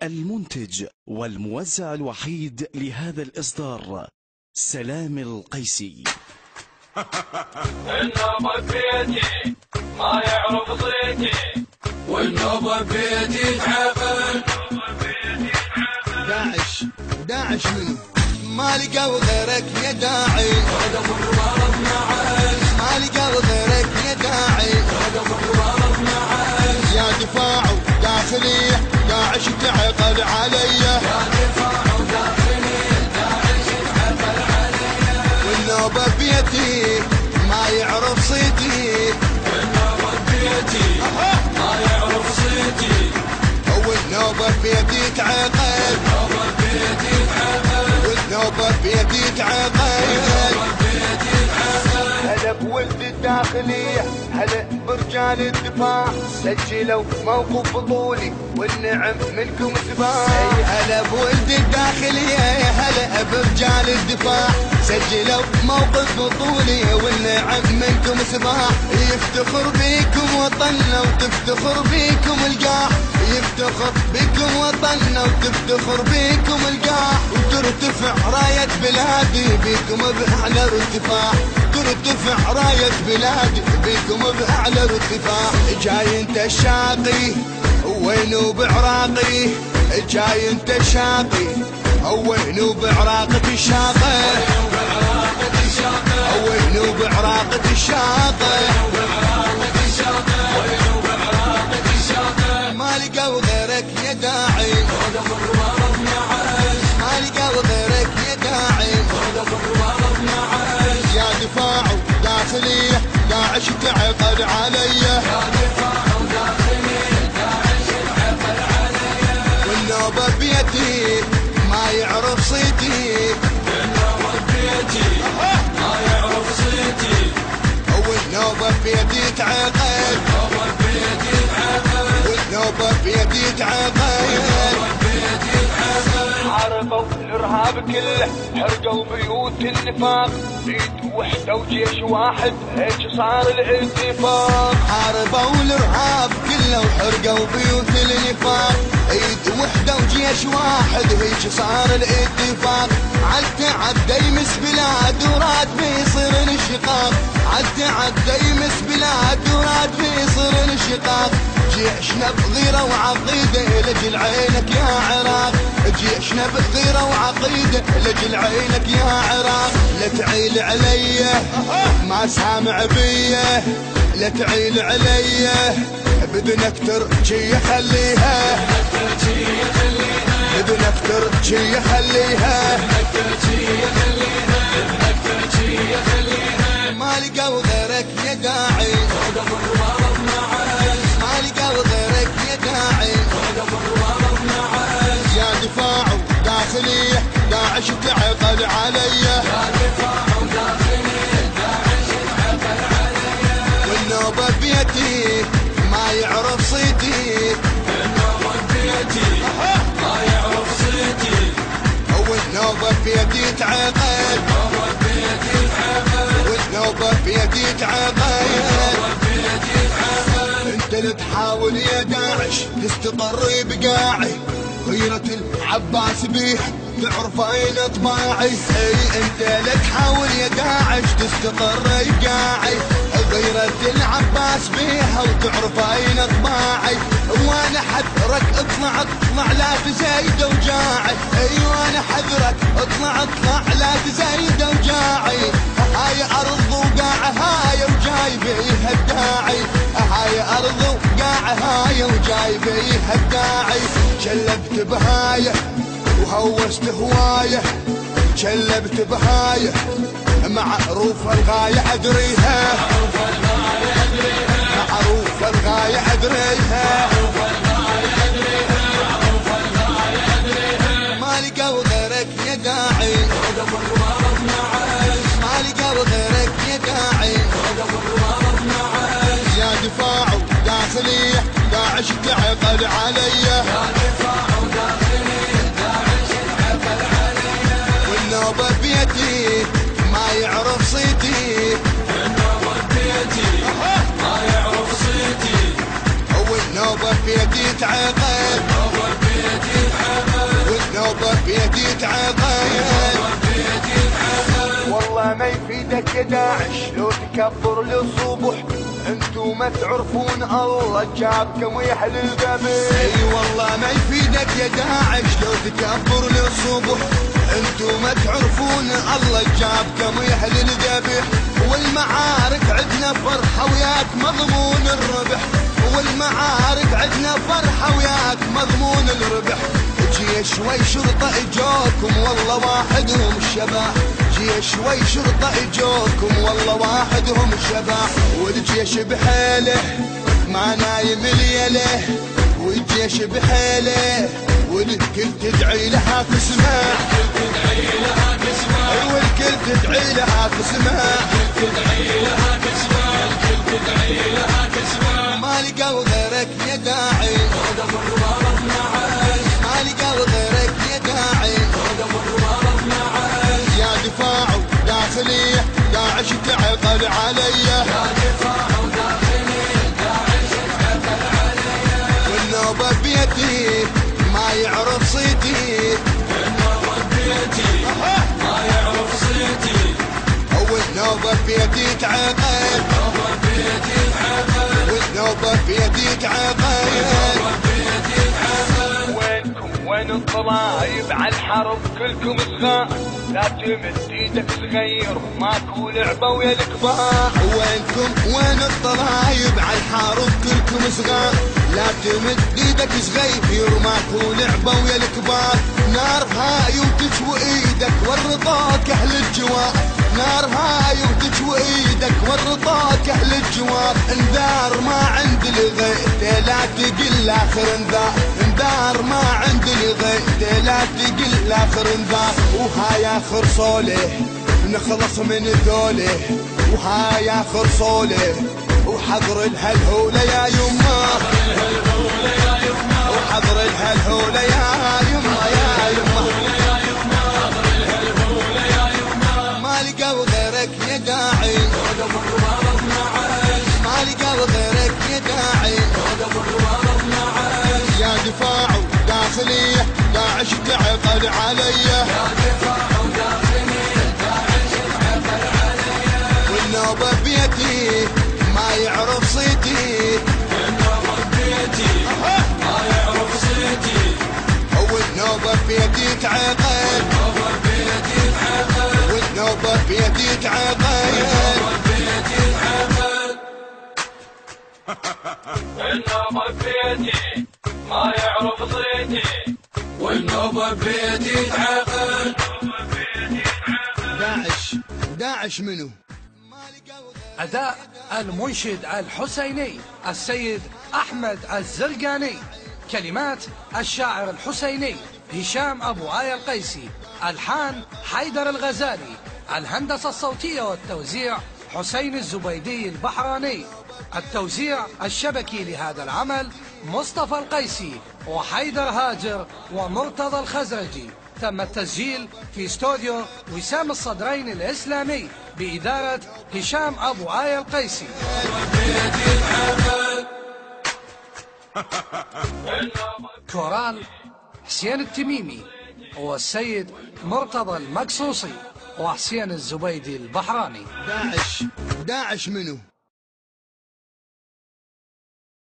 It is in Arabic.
المنتج والموزع الوحيد لهذا الإصدار سلام القيسي. النوبة بيدي ما يعرف صيتي، والنوبة بيدي تعقل. داعش منو ما لقوا غيرك يا داعي، ما لقوا غيرك يا داعي، يا دفاع وداخلية داعش تعقل عليا، والنوبة بيتي ما يعرف صيتي، النوبة بيدي ما يعرف صيتي، والنوبة بيدي تعقل، والنوبة بيدي تعقل. هلا بولد الداخلية، هلا برجال الدفاع، سجلوا موقف بطولي والنعم منكم سباع. هلا بولد الداخلية، هلا برجال الدفاع، سجلوا موقف بطولي والنعم منكم سباع. يفتخر بيكم وطننا وتفتخر بيكم القاع، يفتخر بيكم وطننا وتفتخر بيكم القاع، وترتفع راية بلادي بيكم بأعلى ارتفاع، ترتفع راية بلادي بيكم بأعلى ارتفاع. جاي انت الشاقي وينو بعراقي، جاي انت الشاقي وينو بعراقة الشاقة، وينو بعراقة الشاقة، ما لقوا غيرك يا داعي، ما لقوا غيرك يا داعي، يا دفاع وداخلية داعش تعقل عليا، والنوبة بيتي ما يعرف صيتي، النوبة بيدي ما يعرف صيتي، والنوبة بيدي تعقل، والنوبة بيدي تعقل. حاربوا الارهاب كله، حرقوا بيوت النفاق، ايد وحده وجيش واحد هيك صار الاتفاق. حاربوا الارهاب كله وحرقوا بيوت النفاق، ايد وحده وجيش واحد هيك صار الاتفاق. عدى يمس بلاد وراد بيصير انشقاق، عدى يمس بلاد وراد بيصير انشقاق. جيشنا بغيرة وعقيدة لجل عينك يا عراق، جيشنا بغيرة وعقيدة لجل عينك يا عراق. لا تعيل عليا ما سامع بيه، لا تعيل عليا بدنا اكتر شي خليها، بدنا اكتر شي خليها، ما لقوا غيرك يا داعي، ما لقوا غيرك يا داعي، يا دفاع وداخلية داعش تعقل عليا، والنوبة بيتي ما يعرف صيتي، النوبة بيدي ما يعرف صيتي، والنوبة بيدي تعقل، والنوبة بيدي تعقل. انت اللي تحاول يا داعش تستقر بقاعي، غيرة العباس بيه تعرف اين طباعي. اي انت اللي تحاول يا داعش تستقر بقاعي، غيرة العباس بيها وتعرف اين طباعي. وانا حذرك اطلع لا تزايد وجاعي، اي وانا حذرك اطلع لا تزايد وجاعي. هاي ارض وقاعة هاي وجاي بيها الداعي، هاي ارض وقاعة هاي وجاي بيها الداعي. شلبت بهاية وهوست هواية، شلبت بهاية معروف الغاية ادريها، معروف الغاية ادريها، ما لقوا غيرك يا داعي، ما لقوا غيرك يا داعي، يا دفاع وداخلية داعش تعقل عليا، والنوبة بيتي ما يعرف صيتي، النوبة بيدي ما يعرف صيتي، والنوبة بيدي تعقل، يتعقد. والله ما يفيدك يا داعش لو تكبر للصبح، انتو ما تعرفون الله جابكم ويحل الذبح. اي والله ما يفيدك يا داعش لو تكبر للصبح، انتو ما تعرفون الله جابكم ويحل الذبح. والمعارك عدنا فرحة وياك مضمون الربح، والمعارك عدنا فرحة وياك مضمون الربح. جيش شوي شرطة اجوكم والله واحدهم الشبح، جيش شوي شرطة اجوكم والله واحدهم الشبح. والجيش بحيله ما نايم ليله، والجيش بحيله والكل تدعي لها تسمع، والكل تدعي لها تسمع، ما لقوا غيرك يا داعي، ما لقوا غيرك يا داعي. يا دفاع داخلية داعش تعقل علي، والنوبة بيتي ما يعرف صيتي، والنوبة بيدي تعقد، والنوبة بيدي تعقد. وينكم وين الطلايب عالحرب كلكم صغار، لا تمد ايدك صغير ماكو لعبة ويا الكبار. وينكم وين الطلايب عالحرب كلكم صغار، لا تمد ايدك صغير ماكو لعبة ويا الكبار. نار هاي وتشوي ايدك ورطاك اهل الجوار، نار هاي وتشوي ايدك ورطاك اهل الجوار. انذار ما عند الغيث لا تقل اخر انذار، انذار ما عند الغيث لا تقل اخر انذار. وهاي اخر صوله نخلص من ذوله، وهاي اخر صوله وحضر الهلهولة يا يما، وحضر الهلهولة يا يما يا يما. ما لقوا غيرك يا داعي، ما لقوا غيرك يا داعي. يا دفاع داخلية داعش تعقل علي، والنوبة بيتي ما يعرف صيتي، والنوبة بيدي تعقد، والنوبة بيدي تعقد. النوبة بيدي ما يعرف صيتي، والنوبة بيدي تعقد. داعش منو؟ أداء المنشد الحسيني السيد أحمد الزرقاني، كلمات الشاعر الحسيني هشام أبو آية القيسي، ألحان حيدر الغزالي، الهندسة الصوتية والتوزيع حسين الزبيدي البحراني، التوزيع الشبكي لهذا العمل مصطفى القيسي وحيدر هاجر ومرتضى الخزرجي. تم التسجيل في استوديو وسام الصدرين الإسلامي بإدارة هشام أبو آية القيسي. كورال حسين التميمي والسيد مرتضى المقصوصي وحسين الزبيدي البحراني. داعش منو؟